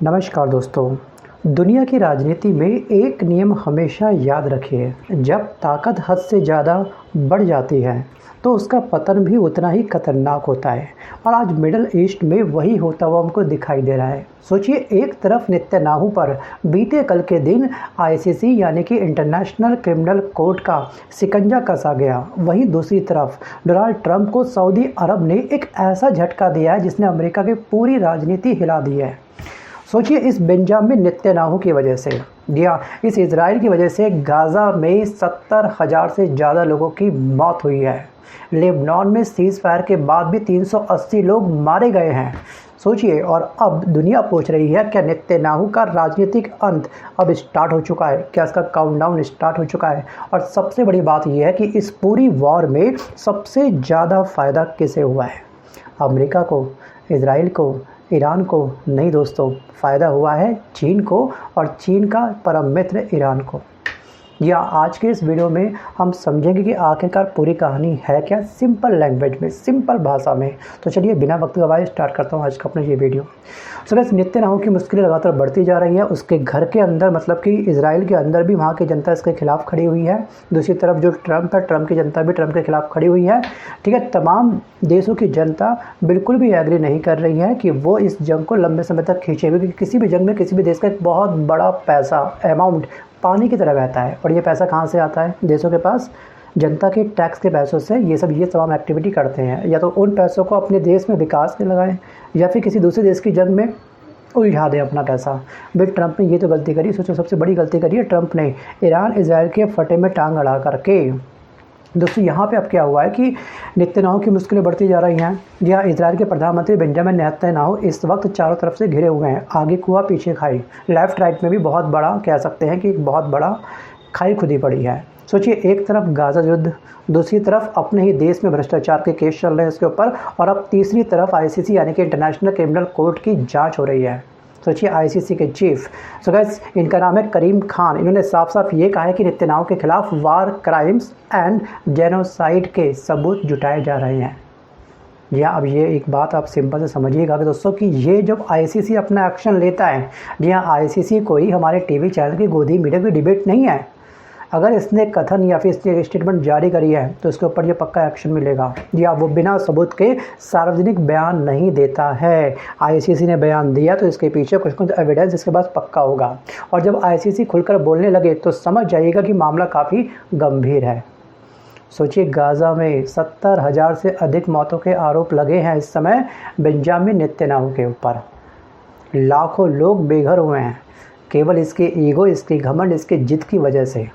नमस्कार दोस्तों। दुनिया की राजनीति में एक नियम हमेशा याद रखिए, जब ताकत हद से ज़्यादा बढ़ जाती है तो उसका पतन भी उतना ही खतरनाक होता है। और आज मिडल ईस्ट में वही होता हुआ हमको दिखाई दे रहा है। सोचिए, एक तरफ नेतन्याहू पर बीते कल के दिन आईसीसी यानी कि इंटरनेशनल क्रिमिनल कोर्ट का शिकंजा कसा गया, वहीं दूसरी तरफ डोनाल्ड ट्रंप को सऊदी अरब ने एक ऐसा झटका दिया है जिसने अमेरिका की पूरी राजनीति हिला दी है। सोचिए, इस बेंजामिन नेतन्याहू की वजह से या इस इजराइल की वजह से गाज़ा में 70,000 से ज़्यादा लोगों की मौत हुई है। लेबनान में सीज़ फायर के बाद भी 380 लोग मारे गए हैं। सोचिए, और अब दुनिया पूछ रही है क्या नेतन्याहू का राजनीतिक अंत अब स्टार्ट हो चुका है, क्या इसका काउंटडाउन स्टार्ट हो चुका है। और सबसे बड़ी बात यह है कि इस पूरी वॉर में सबसे ज़्यादा फ़ायदा किसे हुआ है? अमेरिका को, इजराइल को, ईरान को नहीं दोस्तों, फ़ायदा हुआ है चीन को, और चीन का परम मित्र ईरान को। या आज के इस वीडियो में हम समझेंगे कि आखिरकार पूरी कहानी है क्या, सिंपल लैंग्वेज में, सिंपल भाषा में। तो चलिए बिना वक्त गवाए स्टार्ट करता हूँ आज का अपना ये वीडियो। सो बस नेतन्याहू की मुश्किलें लगातार बढ़ती जा रही हैं। उसके घर के अंदर, मतलब कि इजराइल के अंदर भी वहाँ की जनता इसके खिलाफ़ खड़ी हुई है। दूसरी तरफ जो ट्रंप है, ट्रंप की जनता भी ट्रंप के खिलाफ़ खड़ी हुई है। ठीक है, तमाम देशों की जनता बिल्कुल भी एग्री नहीं कर रही है कि वो इस जंग को लंबे समय तक खींचे, क्योंकि किसी भी जंग में किसी भी देश का एक बहुत बड़ा पैसा अमाउंट पानी की तरह बहता है। और ये पैसा कहाँ से आता है? देशों के पास जनता के टैक्स के पैसों से ये तमाम एक्टिविटी करते हैं। या तो उन पैसों को अपने देश में विकास में लगाएं, या फिर किसी दूसरे देश की जंग में उलझा दें अपना पैसा। भाई ट्रंप ने ये तो गलती करी, सोचो सबसे बड़ी गलती करी है ट्रंप ने, ईरान इजराइल के फटे में टांग अड़ा करके। दोस्तों यहाँ पे अब क्या हुआ है कि नेतन्याहू की मुश्किलें बढ़ती जा रही हैं। यहाँ इजराइल के प्रधानमंत्री बेंजामिन नेतन्याहू इस वक्त चारों तरफ से घिरे हुए हैं, आगे कुआं पीछे खाई, लेफ्ट राइट में भी बहुत बड़ा, कह सकते हैं कि एक बहुत बड़ा खाई खुदी पड़ी है। सोचिए, एक तरफ गाज़ा युद्ध, दूसरी तरफ अपने ही देश में भ्रष्टाचार के केस चल रहे हैं इसके ऊपर, और अब तीसरी तरफ आईसीसी यानी कि इंटरनेशनल क्रिमिनल कोर्ट की जाँच हो रही है। सोचिए, आईसीसी के चीफ, सो गाइस इनका नाम है करीम खान। इन्होंने साफ साफ ये कहा है कि नेतन्याहू के खिलाफ वार क्राइम्स एंड जेनोसाइड के सबूत जुटाए जा रहे हैं। या अब ये एक बात आप सिंपल से समझिएगा कि दोस्तों कि ये जब आईसीसी अपना एक्शन लेता है, जी हाँ, आईसीसी कोई हमारे टीवी चैनल की गोदी मीडिया की डिबेट नहीं है। अगर इसने कथन या फिर इसने स्टेटमेंट जारी करी है तो इसके ऊपर ये पक्का एक्शन मिलेगा। या वो बिना सबूत के सार्वजनिक बयान नहीं देता है। आईसीसी ने बयान दिया तो इसके पीछे कुछ एविडेंस इसके पास पक्का होगा। और जब आईसीसी खुलकर बोलने लगे तो समझ जाइएगा कि मामला काफ़ी गंभीर है। सोचिए, गाज़ा में 70,000 से अधिक मौतों के आरोप लगे हैं इस समय बेंजामिन नेतन्याहू के ऊपर। लाखों लोग बेघर हुए हैं केवल इसके ईगो, इसकी घमंड, इसके जिद की वजह से।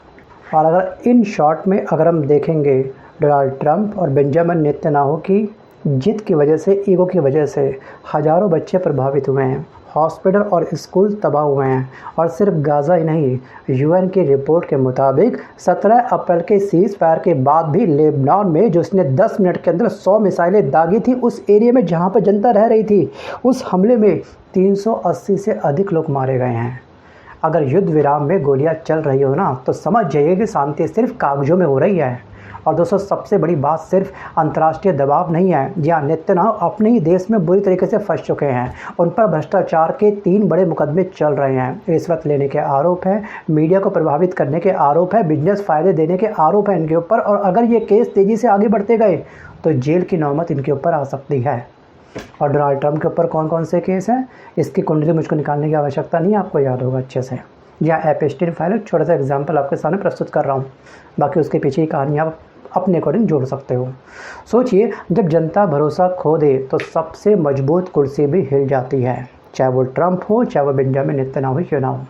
और अगर इन शॉर्ट में अगर हम देखेंगे, डोनाल्ड ट्रंप और बेंजामिन नेतन्याहू की जिद की वजह से, ईगो की वजह से हज़ारों बच्चे प्रभावित हुए हैं, हॉस्पिटल और स्कूल तबाह हुए हैं। और सिर्फ गाज़ा ही नहीं, यूएन की रिपोर्ट के मुताबिक 17 अप्रैल के सीज़ फायर के बाद भी लेबनान में जो उसने 10 मिनट के अंदर 100 मिसाइलें दागी थी उस एरिया में जहाँ पर जनता रह रही थी, उस हमले में 380 से अधिक लोग मारे गए हैं। अगर युद्ध विराम में गोलियां चल रही हो ना, तो समझ जाइए कि शांति सिर्फ कागजों में हो रही है। और दोस्तों सबसे बड़ी बात, सिर्फ अंतर्राष्ट्रीय दबाव नहीं है, जहाँ नेतन्याहू अपने ही देश में बुरी तरीके से फंस चुके हैं। उन पर भ्रष्टाचार के 3 बड़े मुकदमे चल रहे हैं। रिश्वत लेने के आरोप हैं, मीडिया को प्रभावित करने के आरोप है, बिजनेस फ़ायदे देने के आरोप हैं इनके ऊपर। और अगर ये केस तेज़ी से आगे बढ़ते गए तो जेल की नौबत इनके ऊपर आ सकती है। और डोनाल्ड ट्रंप के ऊपर कौन कौन से केस हैं, इसकी कुंडली मुझको निकालने की आवश्यकता नहीं है, आपको याद होगा अच्छे से। या एपस्टीन फाइल, एक छोटा सा एग्जांपल आपके सामने प्रस्तुत कर रहा हूँ, बाकी उसके पीछे की कहानी आप अपने अकॉर्डिंग जोड़ सकते हो। सोचिए, जब जनता भरोसा खो दे तो सबसे मजबूत कुर्सी भी हिल जाती है, चाहे वो ट्रंप हो, चाहे वो बेंजामिन नेतन्याहू क्यों ना हो।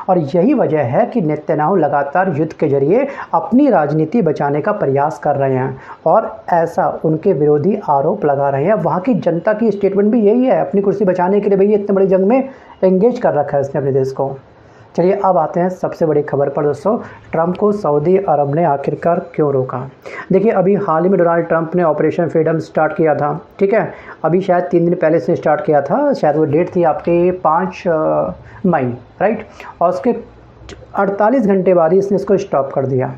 और यही वजह है कि नेतन्याहू लगातार युद्ध के जरिए अपनी राजनीति बचाने का प्रयास कर रहे हैं, और ऐसा उनके विरोधी आरोप लगा रहे हैं। वहाँ की जनता की स्टेटमेंट भी यही है, अपनी कुर्सी बचाने के लिए भैया इतने बड़ी जंग में एंगेज कर रखा है इसने अपने देश को। चलिए अब आते हैं सबसे बड़ी खबर पर दोस्तों, ट्रंप को सऊदी अरब ने आखिरकार क्यों रोका। देखिए, अभी हाल ही में डोनाल्ड ट्रंप ने ऑपरेशन फ्रीडम स्टार्ट किया था। ठीक है, अभी शायद 3 दिन पहले से स्टार्ट किया था, शायद वो डेट थी आपके 5 मई, राइट। और उसके 48 घंटे बाद ही इसने इसको स्टॉप कर दिया।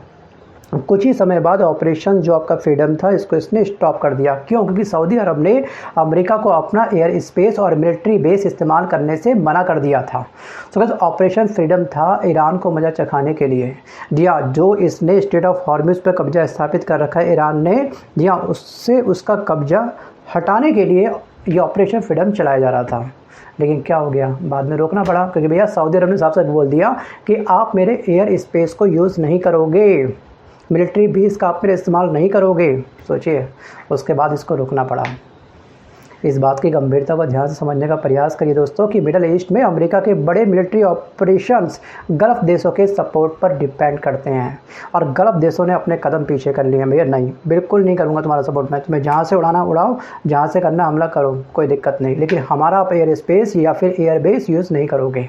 कुछ ही समय बाद ऑपरेशन जो आपका फ्रीडम था इसको इसने स्टॉप कर दिया। क्यों? क्योंकि सऊदी अरब ने अमेरिका को अपना एयर स्पेस और मिलिट्री बेस इस्तेमाल करने से मना कर दिया था। तो बस ऑपरेशन फ्रीडम था ईरान को मजा चखाने के लिए। जी हाँ, जो इसने स्टेट ऑफ हॉर्मुज़ पर कब्जा स्थापित कर रखा है ईरान ने, जी हाँ, उससे उसका कब्जा हटाने के लिए ये ऑपरेशन फ्रीडम चलाया जा रहा था। लेकिन क्या हो गया, बाद में रोकना पड़ा, क्योंकि भैया सऊदी अरब ने साफ साफ बोल दिया कि आप मेरे एयर स्पेस को यूज़ नहीं करोगे, मिलिट्री बेस का आप मेरे इस्तेमाल नहीं करोगे। सोचिए, उसके बाद इसको रोकना पड़ा। इस बात की गंभीरता को ध्यान से समझने का प्रयास करिए दोस्तों कि मिडल ईस्ट में अमेरिका के बड़े मिलिट्री ऑपरेशंस गल्फ़ देशों के सपोर्ट पर डिपेंड करते हैं, और गल्फ़ देशों ने अपने कदम पीछे कर लिए हैं। भैया नहीं, बिल्कुल नहीं करूँगा तुम्हारा सपोर्ट, मैं तुम्हें जहाँ से उड़ाना उड़ाओ, जहाँ से करना हमला करो, कोई दिक्कत नहीं, लेकिन हमारा आप एयर स्पेस या फिर एयर बेस यूज़ नहीं करोगे।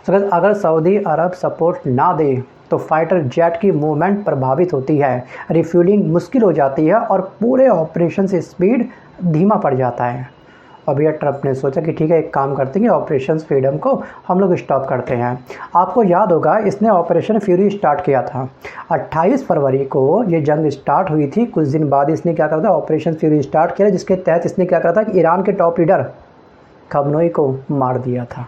तो अगर सऊदी अरब सपोर्ट ना दे तो फाइटर जेट की मूवमेंट प्रभावित होती है, रिफ्यूलिंग मुश्किल हो जाती है और पूरे ऑपरेशन से स्पीड धीमा पड़ जाता है। अब यह ट्रंप ने सोचा कि ठीक है, एक काम करते हैं, ऑपरेशन फ्रीडम को हम लोग स्टॉप करते हैं। आपको याद होगा इसने ऑपरेशन फ्यूरी स्टार्ट किया था 28 फरवरी को, ये जंग स्टार्ट हुई थी। कुछ दिन बाद इसने क्या करा था, ऑपरेशन फ्यूरी स्टार्ट किया, जिसके तहत इसने क्या करा था कि ईरान के टॉप लीडर खमनोई को मार दिया था।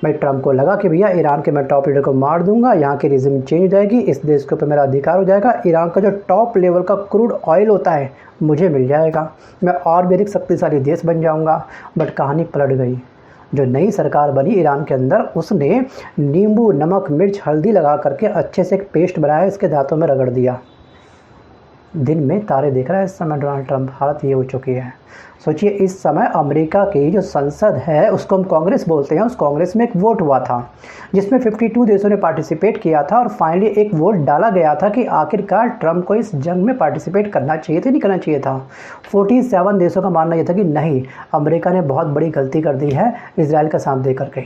भाई ट्रंप को लगा कि भैया ईरान के मैं टॉप लीडर को मार दूंगा, यहाँ की रिजिम चेंज हो जाएगी, इस देश के ऊपर मेरा अधिकार हो जाएगा, ईरान का जो टॉप लेवल का क्रूड ऑयल होता है मुझे मिल जाएगा, मैं और भी अधिक शक्तिशाली देश बन जाऊंगा। बट कहानी पलट गई। जो नई सरकार बनी ईरान के अंदर, उसने नींबू, नमक, मिर्च, हल्दी लगा करके अच्छे से एक पेस्ट बनाया, इसके दांतों में रगड़ दिया। दिन में तारे देख रहा है इस समय डोनाल्ड ट्रंप, हालत ये हो चुकी है। सोचिए, इस समय अमेरिका की जो संसद है उसको हम कांग्रेस बोलते हैं, उस कांग्रेस में एक वोट हुआ था जिसमें 52 देशों ने पार्टिसिपेट किया था, और फाइनली एक वोट डाला गया था कि आखिरकार ट्रंप को इस जंग में पार्टिसिपेट करना चाहिए था, नहीं करना चाहिए था। 47 देशों का मानना यह था कि नहीं, अमेरिका ने बहुत बड़ी गलती कर दी है इजराइल का साथ दे करके।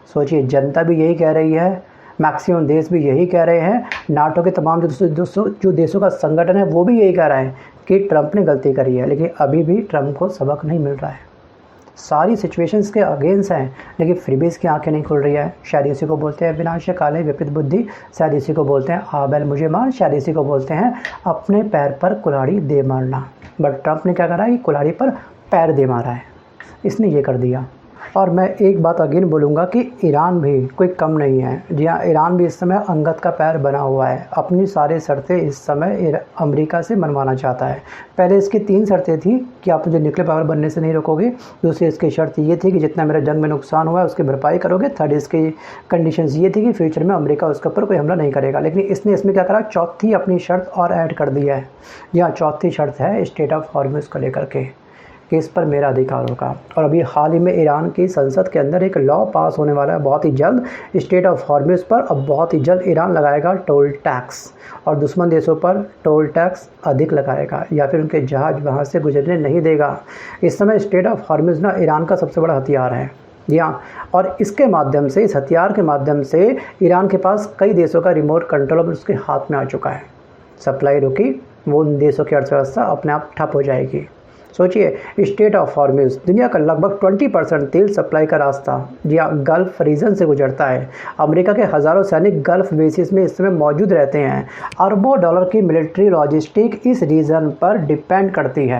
सोचिए, जनता भी यही कह रही है, मैक्सिमम देश भी यही कह रहे हैं, नाटो के तमाम जो देशों का संगठन है वो भी यही कह रहा है कि ट्रंप ने गलती करी है। लेकिन अभी भी ट्रंप को सबक नहीं मिल रहा है। सारी सिचुएशंस के अगेंस्ट हैं, लेकिन फिर भी इसकी आंखें नहीं खुल रही है। शायद इसी को बोलते हैं विनाश काले विपरीत बुद्धि, शायद इसी को बोलते हैं आ बैल मुझे मार, शायद इसी को बोलते हैं अपने पैर पर कुल्हाड़ी दे मारना। बट ट्रंप ने क्या करा है, कुल्हाड़ी पर पैर दे मारा है, इसने ये कर दिया। और मैं एक बात अगेन बोलूँगा कि ईरान भी कोई कम नहीं है। जी हाँ, ईरान भी इस समय अंगद का पैर बना हुआ है, अपनी सारी शर्तें इस समय अमेरिका से मनवाना चाहता है। पहले इसकी 3 शर्तें थी कि आप मुझे न्यूक्लियर पावर बनने से नहीं रोकोगे। दूसरी इसकी शर्त ये थी कि जितना मेरा जंग में नुकसान हुआ है उसकी भरपाई करोगे। थर्ड इसकी कंडीशंस ये थी कि फ्यूचर में अमेरिका उसके ऊपर कोई हमला नहीं करेगा। लेकिन इसने इसमें क्या करा, चौथी अपनी शर्त और ऐड कर दी है। जी हाँ, चौथी शर्त है स्टेट ऑफ हॉर्मुज़ को लेकर के कि इस पर मेरा अधिकार होगा। और अभी हाल ही में ईरान की संसद के अंदर एक लॉ पास होने वाला है बहुत ही जल्द स्टेट ऑफ हॉर्मुज़ पर। अब बहुत ही जल्द ईरान लगाएगा टोल टैक्स, और दुश्मन देशों पर टोल टैक्स अधिक लगाएगा, या फिर उनके जहाज़ वहाँ से गुजरने नहीं देगा। इस समय स्टेट ऑफ हॉर्मुज़ ना ईरान का सबसे बड़ा हथियार है। जी हाँ, और इसके माध्यम से, इस हथियार के माध्यम से ईरान के पास कई देशों का रिमोट कंट्रोल अब उसके हाथ में आ चुका है। सप्लाई रुकी, वो उन देशों की अर्थव्यवस्था अपने आप ठप हो जाएगी। सोचिए, स्टेट ऑफ हॉर्मुज़ दुनिया का लगभग 20% तेल सप्लाई का रास्ता जी हाँ गल्फ़ रीजन से गुजरता है। अमेरिका के हज़ारों सैनिक गल्फ़ बेसिस में इस समय मौजूद रहते हैं। अरबों डॉलर की मिलिट्री लॉजिस्टिक इस रीजन पर डिपेंड करती है।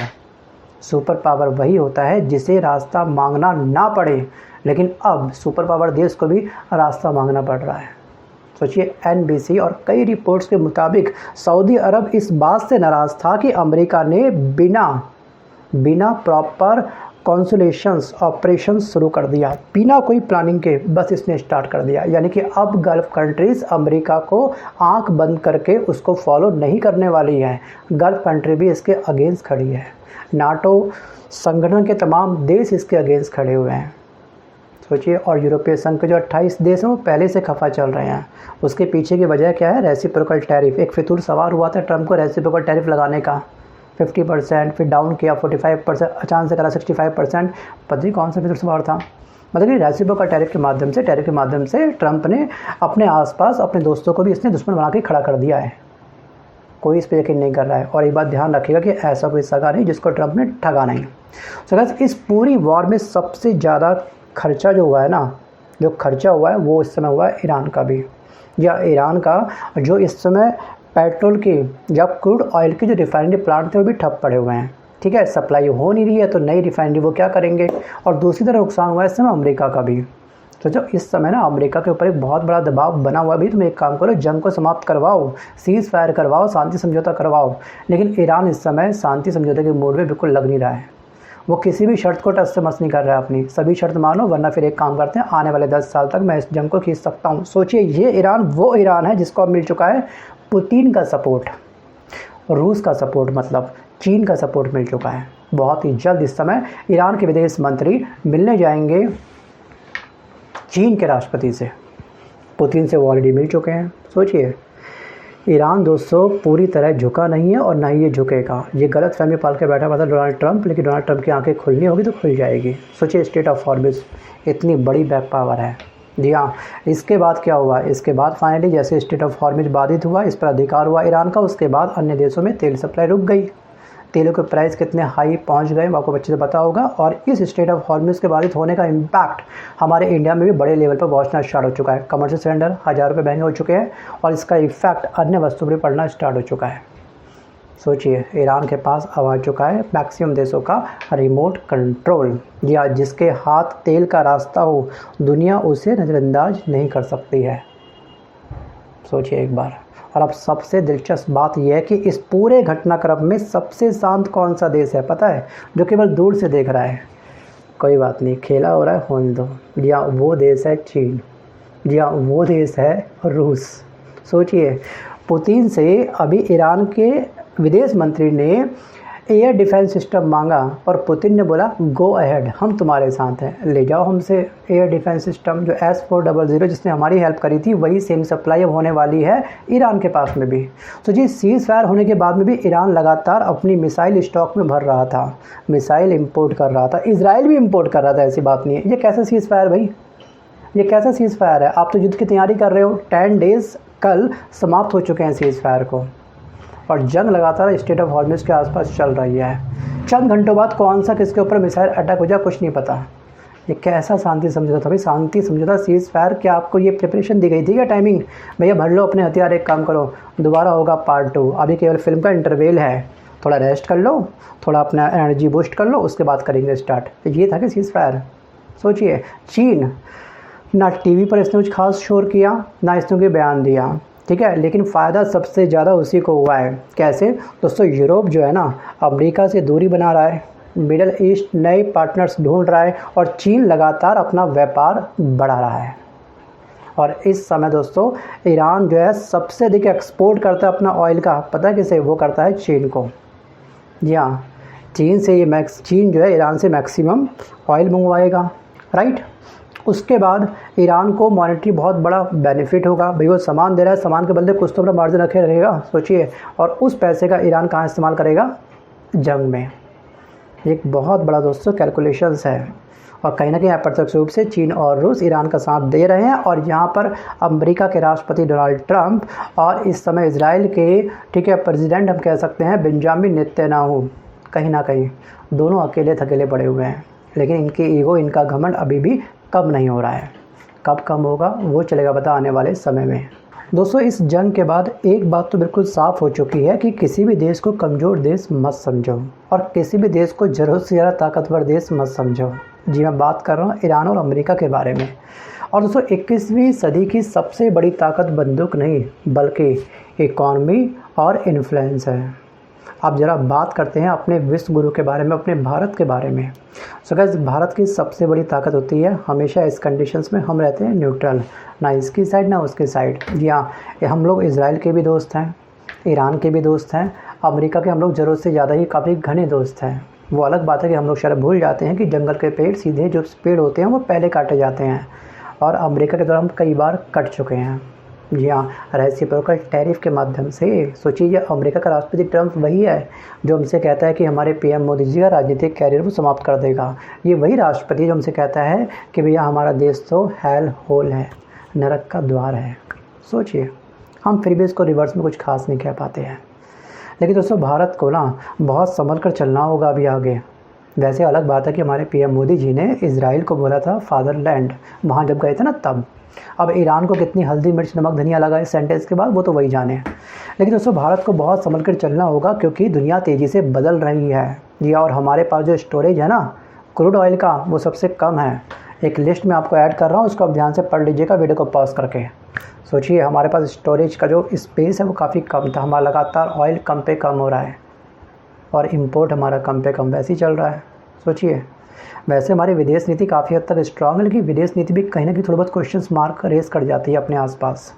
सुपर पावर वही होता है जिसे रास्ता मांगना ना पड़े, लेकिन अब सुपर पावर देश को भी रास्ता मांगना पड़ रहा है। सोचिए, NBC और कई रिपोर्ट्स के मुताबिक सऊदी अरब इस बात से नाराज़ था कि अमेरिका ने बिना प्रॉपर कॉन्सुलेशंस ऑपरेशन शुरू कर दिया, बिना कोई प्लानिंग के बस इसने स्टार्ट कर दिया। यानी कि अब गल्फ़ कंट्रीज़ अमेरिका को आंख बंद करके उसको फॉलो नहीं करने वाली है। गल्फ़ कंट्री भी इसके अगेंस्ट खड़ी है, नाटो संगठन के तमाम देश इसके अगेंस्ट खड़े हुए हैं। सोचिए, और यूरोपीय संघ के जो 28 देश हैं वो पहले से खफा चल रहे हैं। उसके पीछे की वजह क्या है, रेसिप्रोकल टैरिफ। एक फितूर सवार हुआ था ट्रंप को रेसिप्रोकल टैरिफ लगाने का, 50%, फिर डाउन किया 45%, अचानक से करा 65%। पता नहीं कौन सा फितूर सवार था। मतलब कि रेसिप्रोकल टैरिफ के माध्यम से ट्रंप ने अपने आसपास अपने दोस्तों को भी इसने दुश्मन बना के खड़ा कर दिया है। कोई इस पर यकीन नहीं कर रहा है। और एक बात ध्यान रखिएगा कि ऐसा कोई सगा नहीं जिसको ट्रंप ने ठगा नहीं। सो गाइस, इस पूरी वॉर में सबसे ज़्यादा खर्चा जो हुआ है ना, वो इस समय हुआ है ईरान का भी, या ईरान का जो इस समय पेट्रोल की, जब क्रूड ऑयल की जो रिफाइनरी प्लांट थे वो भी ठप पड़े हुए हैं, ठीक है, सप्लाई हो नहीं रही है, तो नई रिफाइनरी वो क्या करेंगे। और दूसरी तरफ नुकसान हुआ है इस समय अमेरिका का भी। तो जो इस समय ना अमेरिका के ऊपर एक बहुत बड़ा दबाव बना हुआ भी, तुम एक काम करो, जंग को समाप्त करवाओ, सीज़ फायर करवाओ, शांति समझौता करवाओ। लेकिन ईरान इस समय शांति समझौते के मूड में बिल्कुल लग नहीं रहा है। वो किसी भी शर्त को टस से मस नहीं कर रहा है अपनी, सभी शर्त मानो, वरना फिर एक काम करते हैं, आने वाले 10 साल तक मैं इस जंग को खींच सकता हूँ। सोचिए, ये ईरान वो ईरान है जिसको अब मिल चुका है पुतिन का सपोर्ट, रूस का सपोर्ट, मतलब चीन का सपोर्ट मिल चुका है। बहुत ही जल्द इस समय ईरान के विदेश मंत्री मिलने जाएंगे चीन के राष्ट्रपति से। पुतिन से वो ऑलरेडी मिल चुके हैं। सोचिए, ईरान दोस्तों पूरी तरह झुका नहीं है और ना ही ये झुकेगा। ये गलत फहमी पाल के बैठा हुआ था डोनाल्ड ट्रंप, लेकिन डोनाल्ड ट्रंप की आंखें खुलनी होगी तो खुल जाएगी। सोचिए, स्टेट ऑफ हॉर्मुज़ इतनी बड़ी बैक पावर है। जी हाँ, इसके बाद क्या हुआ, इसके बाद फाइनली जैसे स्टेट ऑफ हॉर्मुज़ बाधित हुआ, इस पर अधिकार हुआ ईरान का, उसके बाद अन्य देशों में तेल सप्लाई रुक गई। तेलों के प्राइस कितने हाई पहुंच गए आपको अच्छे से पता होगा। और इस स्टेट ऑफ हॉर्मुज़ के बाधित होने का इम्पैक्ट हमारे इंडिया में भी बड़े लेवल पर पहुंचना स्टार्ट हो चुका है। कमर्शियल सिलेंडर 1000 रुपये महंगे हो चुके हैं और इसका इफेक्ट अन्य वस्तुओं पर पड़ना स्टार्ट हो चुका है। सोचिए, ईरान के पास अब आ चुका है मैक्सिमम देशों का रिमोट कंट्रोल, या जिसके हाथ तेल का रास्ता हो, दुनिया उसे नज़रअंदाज नहीं कर सकती है। सोचिए एक बार। और अब सबसे दिलचस्प बात यह है कि इस पूरे घटनाक्रम में सबसे शांत कौन सा देश है पता है, जो केवल दूर से देख रहा है। कोई बात नहीं, खेला हो रहा है, होने दो। जी हाँ, वो देश है चीन। जी हाँ, वो देश है रूस। सोचिए, पुतिन से अभी ईरान के विदेश मंत्री ने एयर डिफेंस सिस्टम मांगा और पुतिन ने बोला गो अहेड, हम तुम्हारे साथ हैं, ले जाओ हमसे एयर डिफेंस सिस्टम। जो S-400 जिसने हमारी हेल्प करी थी, वही सेम सप्लाई अब होने वाली है ईरान के पास में भी। तो जी, सीज़ फायर होने के बाद में भी ईरान लगातार अपनी मिसाइल स्टॉक में भर रहा था, मिसाइल इंपोर्ट कर रहा था, इजराइल भी इंपोर्ट कर रहा था, ऐसी बात नहीं है। ये कैसा सीज़ फायर भाई, ये कैसा सीज़ फायर है। आप तो युद्ध की तैयारी कर रहे हो, 10 डेज़ कल समाप्त हो चुके हैं सीज़ फायर को, और जंग लगातार स्टेट ऑफ हॉर्मुज़ के आसपास चल रही है। चंद घंटों बाद कौन सा किसके ऊपर मिसाइल अटैक हो जाए कुछ नहीं पता। ये कैसा शांति समझौता था भाई, शांति समझौता, सीज़ फायर। क्या आपको ये प्रिपरेशन दी गई थी क्या टाइमिंग, भैया भर लो अपने हथियार, एक काम करो, दोबारा होगा पार्ट 2, अभी केवल फिल्म का इंटरवेल है, थोड़ा रेस्ट कर लो, थोड़ा अपना एनर्जी बूस्ट कर लो, उसके बाद करेंगे स्टार्ट। ये था कि सीज़ फायर। सोचिए, चीन ना टीवी पर इसने कुछ खास शोर किया, ना इसने कोई बयान दिया, ठीक है, लेकिन फ़ायदा सबसे ज़्यादा उसी को हुआ है। कैसे दोस्तों, यूरोप जो है ना अमेरिका से दूरी बना रहा है, मिडल ईस्ट नए पार्टनर्स ढूंढ रहा है, और चीन लगातार अपना व्यापार बढ़ा रहा है। और इस समय दोस्तों ईरान जो है सबसे अधिक एक्सपोर्ट करता है अपना ऑयल का, पता है किसे, वो करता है चीन को। जी हाँ, चीन से ये चीन जो है ईरान से मैक्सिमम ऑयल मंगवाएगा, राइट। उसके बाद ईरान को मॉनेटरी बहुत बड़ा बेनिफिट होगा, भाई वो सामान दे रहा है, सामान के बदले कुछ तो अपना मार्जिन रखे रहेगा, सोचिए। और उस पैसे का ईरान कहाँ इस्तेमाल करेगा, जंग में। एक बहुत बड़ा दोस्तों कैलकुलेशंस है, और कहीं ना कहीं अप्रत्यक्ष रूप से चीन और रूस ईरान का साथ दे रहे हैं। और यहाँ पर अमेरिका के राष्ट्रपति डोनाल्ड ट्रंप और इस समय इजराइल के, ठीक है, प्रेसिडेंट हम कह सकते हैं बेंजामिन नेतन्याहू, कहीं ना कहीं दोनों अकेले थकेले पड़े हुए हैं। लेकिन इनकी ईगो, इनका घमंड अभी भी कम नहीं हो रहा है। कब कम होगा वो चलेगा पता आने वाले समय में। दोस्तों, इस जंग के बाद एक बात तो बिल्कुल साफ़ हो चुकी है कि किसी भी देश को कमज़ोर देश मत समझो, और किसी भी देश को ज़रूरत से ज़्यादा ताकतवर देश मत समझो। जी, मैं बात कर रहा हूँ ईरान और अमेरिका के बारे में। और दोस्तों, 21वीं सदी की सबसे बड़ी ताकत बंदूक नहीं बल्कि इकॉनमी और इन्फ्लुएंस है। आप ज़रा बात करते हैं अपने विश्व गुरु के बारे में, अपने भारत के बारे में। सो गाइस, भारत की सबसे बड़ी ताकत होती है हमेशा इस कंडीशंस में हम रहते हैं न्यूट्रल, ना इसकी साइड ना उसकी साइड। जी हाँ, हम लोग इजराइल के भी दोस्त हैं, ईरान के भी दोस्त हैं, अमेरिका के हम लोग ज़रूरत से ज़्यादा ही काफ़ी घने दोस्त हैं। वो अलग बात है कि हम लोग शायद भूल जाते हैं कि जंगल के पेड़ सीधे जो पेड़ होते हैं वो पहले काटे जाते हैं, और अमेरिका के द्वारा हम कई बार कट चुके हैं। जी हाँ, रेसिप्रोकल टैरिफ के माध्यम से। सोचिए, ये अमेरिका का राष्ट्रपति ट्रंप वही है जो हमसे कहता है कि हमारे पीएम मोदी जी का राजनीतिक कैरियर को समाप्त कर देगा। ये वही राष्ट्रपति जो हमसे कहता है कि भैया हमारा देश तो हेल होल है, नरक का द्वार है। सोचिए, हम फिर भी इसको रिवर्स में कुछ खास नहीं कह पाते हैं। लेकिन दोस्तों, भारत को ना बहुत संभल कर चलना होगा अभी आगे। वैसे अलग बात है कि हमारे पीएम मोदी जी ने इजराइल को बोला था फादरलैंड, वहाँ जब गए थे ना तब, अब ईरान को कितनी हल्दी मिर्च नमक धनिया लगा इस सेंटेंस के बाद वो तो वही जाने। लेकिन दोस्तों भारत को बहुत संभल कर चलना होगा क्योंकि दुनिया तेज़ी से बदल रही है जी। और हमारे पास जो स्टोरेज है ना क्रूड ऑयल का वो सबसे कम है। एक लिस्ट में आपको ऐड कर रहा हूँ, उसको आप ध्यान से पढ़ लीजिएगा वीडियो को पॉज करके। सोचिए हमारे पास स्टोरेज का जो स्पेस है वो काफ़ी कम था, हमारा लगातार ऑयल कम पे कम हो रहा है और इम्पोर्ट हमारा कम पे कम वैसे ही चल रहा है। सोचिए वैसे हमारी विदेश नीति काफ़ी हद तक स्ट्रांग है, लेकिन विदेश नीति भी कहीं ना कहीं थोड़ी बहुत क्वेश्चन मार्क रेस कर जाती है अपने आसपास।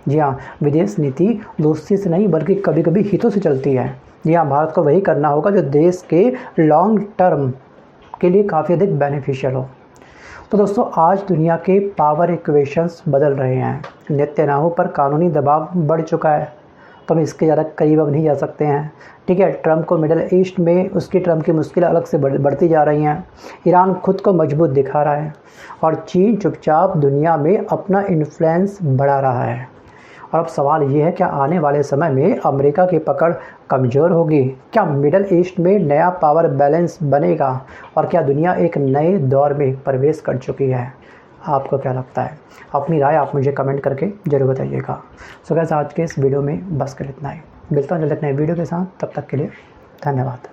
जी हाँ, विदेश नीति दोस्ती से नहीं बल्कि कभी कभी हितों से चलती है। जी हाँ, भारत को वही करना होगा जो देश के लॉन्ग टर्म के लिए काफ़ी अधिक बेनिफिशियल हो। तो दोस्तों आज दुनिया के पावर इक्वेशंस बदल रहे हैं। नेतन्याहू पर कानूनी दबाव बढ़ चुका है, तो हम इसके ज़्यादा करीब अब नहीं जा सकते हैं। ठीक है, ट्रंप को मिडिल ईस्ट में उसकी ट्रंप की मुश्किल अलग से बढ़ती जा रही हैं। ईरान खुद को मजबूत दिखा रहा है और चीन चुपचाप दुनिया में अपना इन्फ्लुएंस बढ़ा रहा है। और अब सवाल ये है, क्या आने वाले समय में अमेरिका की पकड़ कमज़ोर होगी? क्या मिडिल ईस्ट में नया पावर बैलेंस बनेगा? और क्या दुनिया एक नए दौर में प्रवेश कर चुकी है? आपको क्या लगता है? अपनी राय आप मुझे कमेंट करके ज़रूर बताइएगा। सो गाइस आज के इस वीडियो में बस कर इतना ही। मिलता हूँ जल्द एक नए वीडियो के साथ, तब तक के लिए धन्यवाद।